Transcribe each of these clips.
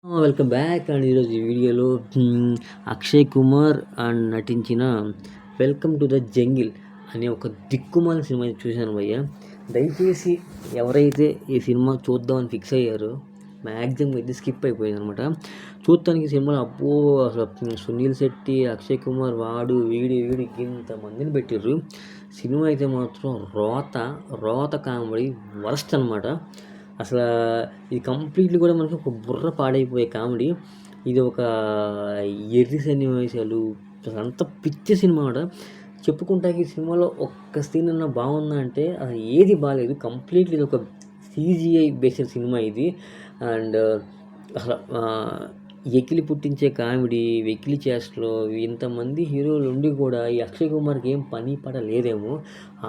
Welcome back. And ఈరోజు ఈ వీడియోలో అక్షయ్ కుమార్ అండ్ నటించిన వెల్కమ్ టు ద జంగిల్ అనే ఒక దిక్కుమాల సినిమా చూశాను భయ్య. దయచేసి ఎవరైతే ఈ సినిమా చూద్దామని ఫిక్స్ అయ్యారో మ్యాక్సిమం అయితే స్కిప్ అయిపోయింది అనమాట. చూడటానికి సినిమాలో అబ్బో అసలు సునీల్ శెట్టి, అక్షయ్ కుమార్, వాడు వీడి ఇంతమందిని పెట్టిర్రు. సినిమా అయితే మాత్రం రోత కామెడీ వరస్ట్ అనమాట. అసలు ఇది కంప్లీట్లీ కూడా మనకి ఒక బుర్ర పాడైపోయే కామెడీ. ఇది ఒక ఎర్రి సన్నివేశాలు, అంత పిచ్చి సినిమా కూడా చెప్పుకుంటాకి. ఈ సినిమాలో ఒక్క సీన్ అన్నా బాగుందా అంటే అది ఏది బాగాలేదు. కంప్లీట్లీ ఇది ఒక CGI బేస్డ్ సినిమా ఇది. అండ్ అసలు ఎకిలి పుట్టించే కామెడీ, వెకిలి చేష్టలు, ఇంతమంది హీరోలు ఉండి కూడా ఈ అక్షయ్ కుమార్కి ఏం పని పడ లేదేమో.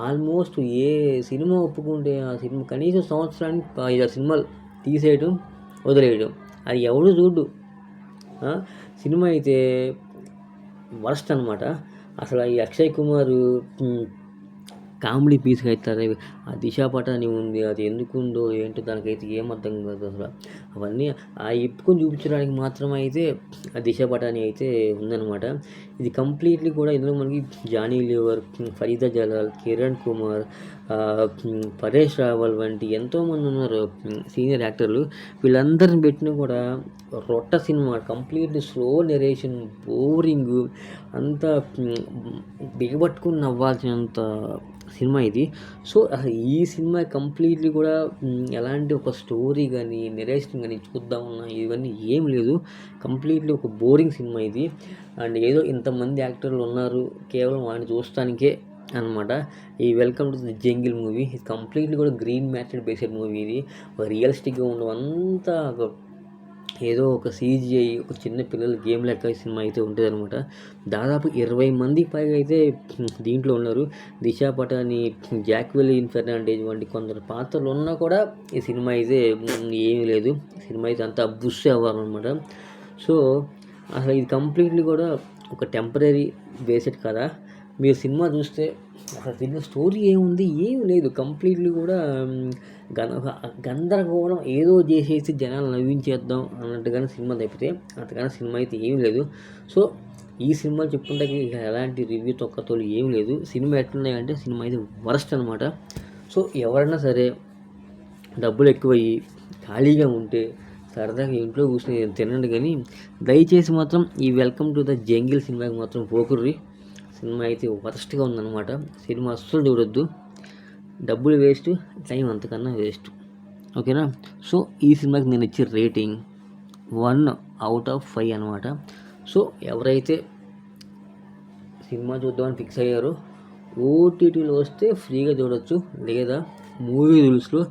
ఆల్మోస్ట్ ఏ సినిమా ఒప్పుకుంటే ఆ సినిమా కనీసం సంవత్సరానికి 5-6 సినిమాలు తీసేయడం, వదిలేయడం, అది ఎవడు చూడు. సినిమా అయితే వరస్ట్ అనమాట. అసలు ఈ అక్షయ్ కుమార్ కామెడీ పీస్గా అవుతారు. ఆ దిశా పటాని ఉంది, అది ఎందుకుందో ఏంటో దానికైతే ఏం అర్థం కాదు. అసలు అవన్నీ ఆ ఇప్పుకొని చూపించడానికి మాత్రమే అయితే ఆ దిశా పటాని అయితే ఉందన్నమాట. ఇది కంప్లీట్లీ కూడా ఇందులో మనకి జానీ లీవర్, ఫరీదా జలాల్, కిరణ్ కుమార్, పరేష్ రావల్ వంటి ఎంతోమంది ఉన్నారు సీనియర్ యాక్టర్లు. వీళ్ళందరిని పెట్టినా కూడా రొట్ట cinema. Completely slow narration, boring, అంతా బిగబట్టుకుని నవ్వాల్సినంత సినిమా ఇది. సో ఈ సినిమా కంప్లీట్లీ కూడా ఎలాంటి ఒక స్టోరీ కానీ నెరేషన్ కానీ చూద్దామన్నా ఇవన్నీ ఏం లేదు. కంప్లీట్లీ ఒక బోరింగ్ సినిమా ఇది. అండ్ ఏదో ఇంతమంది యాక్టర్లు ఉన్నారు కేవలం వాడిని చూడటానికే అనమాట ఈ welcome to the jungle movie. ఇది కంప్లీట్లీ కూడా గ్రీన్ మ్యాటెడ్ బేస్డ్ మూవీ. ఇది రియలిస్టిక్గా ఉండవు, అంతా ఏదో ఒక CGI, ఒక చిన్న పిల్లల గేమ్ లెక్క ఈ సినిమా అయితే ఉంటుంది అనమాట. దాదాపు 20 మంది పైగా అయితే దీంట్లో ఉన్నారు. దిశా పటాని, జాక్వెలిన్ ఫెర్నాండెజ్ వంటి కొందరు పాత్రలు ఉన్నా కూడా ఈ సినిమా అయితే ఏమీ లేదు. సినిమా అయితే అంతా బుష్ అవ్వాలన్నమాట. సో అసలు ఇది కంప్లీట్లీ కూడా ఒక టెంపరీ బేస్డ్ కదా. మీరు సినిమా చూస్తే అసలు దీంట్లో స్టోరీ ఏముంది, ఏమి లేదు. కంప్లీట్లీ కూడా గందరగోళం, ఏదో చేసేసి జనాలు నవ్వించేద్దాం అన్నట్టుగానే సినిమా తప్పితే అంతగానే సినిమా అయితే ఏమీ లేదు. సో ఈ సినిమాలు చెప్పుకుంటే ఎలాంటి రివ్యూ తొక్కతోలు ఏమీ లేదు. సినిమా ఎట్లున్నాయంటే సినిమా అయితే వరస్ట్ అనమాట. సో ఎవరైనా సరే డబ్బులు ఎక్కువయ్యి ఖాళీగా ఉంటే సరదాగా ఇంట్లో కూర్చొని తినండి, కానీ దయచేసి మాత్రం ఈ వెల్కమ్ టు ద జంగిల్ సినిమాకి మాత్రం పోకుర్రి. సినిమా అయితే వరస్ట్గా ఉందన్నమాట. సినిమా అస్సలు చూడొద్దు. డబ్బులు వేస్ట్, టైం అంతకన్నా వేస్ట్. ఓకేనా. సో ఈ సినిమాకి నేను ఇచ్చే రేటింగ్ 1/5 అనమాట. సో ఎవరైతే సినిమా చూద్దామని ఫిక్స్ అయ్యారో OTTలో వస్తే ఫ్రీగా చూడొచ్చు, లేదా మూవీ రూల్స్లో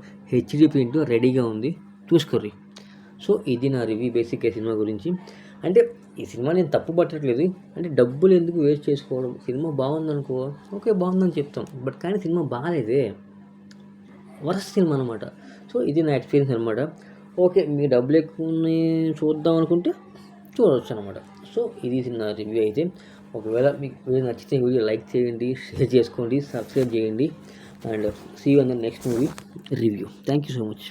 HD ప్రింట్ రెడీగా ఉంది, చూసుకోర్రి. సో ఇది నా రివ్యూ బేసిక్ సినిమా గురించి. అంటే ఈ సినిమా నేను తప్పు పట్టట్లేదు. అంటే డబ్బులు ఎందుకు వేస్ట్ చేసుకోవడం. సినిమా బాగుందనుకో, ఓకే బాగుందని చెప్తాం, బట్ కానీ సినిమా బాగాలేదే, వరస్ట్ సినిమా అనమాట. సో ఇది నా ఎక్స్పీరియన్స్ అనమాట. ఓకే మీ డబ్బులు ఎక్కువ చూద్దాం అనుకుంటే చూడవచ్చు అనమాట. సో ఇది నా రివ్యూ అయితే. ఒకవేళ మీకు వీడియో నచ్చితే వీడియో లైక్ చేయండి, షేర్ చేసుకోండి, సబ్స్క్రైబ్ చేయండి. And see you on the next movie review. Thank you so much.